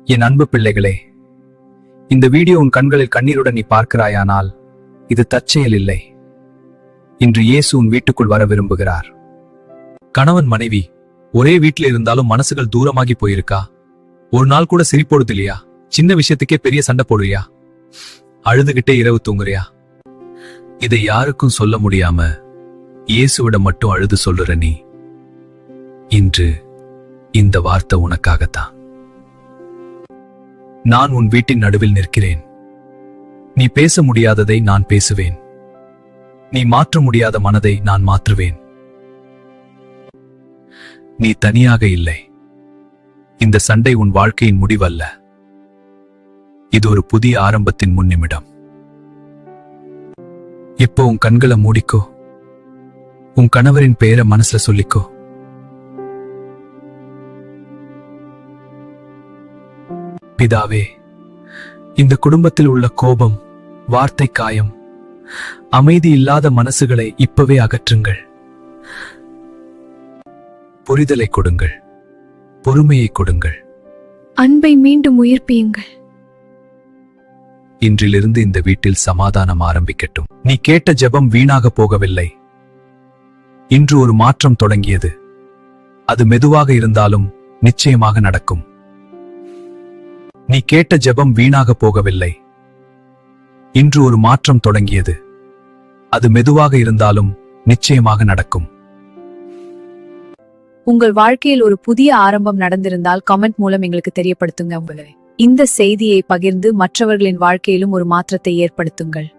என் அன்பு பிள்ளைகளே, இந்த வீடியோ உன் கண்களில் கண்ணீருடன் நீ பார்க்கிறாயானால் இது தற்செயல் இல்லை. இன்று இயேசு உன் வீட்டுக்குள் வர விரும்புகிறார். கணவன் மனைவி ஒரே வீட்டில் இருந்தாலும் மனசுகள் தூரமாகி போயிருக்கா? ஒரு நாள் கூட சிரிப்போடுது இல்லையா? சின்ன விஷயத்துக்கே பெரிய சண்டை போடுறியா? அழுதுகிட்டே இரவு தூங்குறியா? இதை யாருக்கும் சொல்ல முடியாம இயேசுவிடம் மட்டும் அழுது சொல்லுற நீ, இன்று இந்த வார்த்தை உனக்காகத்தான். நான் உன் வீட்டின் நடுவில் நிற்கிறேன். நீ பேச முடியாததை நான் பேசுவேன். நீ மாற்ற முடியாத மனதை நான் மாற்றுவேன். நீ தனியாக இல்லை. இந்த சண்டை உன் வாழ்க்கையின் முடிவல்ல. இது ஒரு புதிய ஆரம்பத்தின் முன்னிமிடம். இப்போ உன் கண்களை மூடிக்கோ. உன் கணவரின் பெயரை மனசுல சொல்லிக்கோ. பிதாவே, இந்த குடும்பத்தில் உள்ள கோபம், வார்த்தை காயம், அமைதி இல்லாத மனசுகளை இப்பவே அகற்றுங்கள். புரிதலை கொடுங்கள், பொறுமையை கொடுங்கள், அன்பை மீண்டும் உயிர்ப்பியுங்கள். இன்றிலிருந்து இந்த வீட்டில் சமாதானம் ஆரம்பிக்கட்டும். நீ கேட்ட ஜெபம் வீணாக போகவில்லை. இன்று ஒரு மாற்றம் தொடங்கியது. அது மெதுவாக இருந்தாலும் நிச்சயமாக நடக்கும். நீ கேட்ட ஜெபம் வீணாக போகவில்லை. இன்று ஒரு மாற்றம் தொடங்கியது. அது மெதுவாக இருந்தாலும் நிச்சயமாக நடக்கும். உங்கள் வாழ்க்கையில் ஒரு புதிய ஆரம்பம் நடந்திருந்தால் கமெண்ட் மூலம் எங்களுக்கு தெரியப்படுத்துங்க. இந்த செய்தியை பகிர்ந்து மற்றவர்களின் வாழ்க்கையிலும் ஒரு மாற்றத்தை ஏற்படுத்துங்கள்.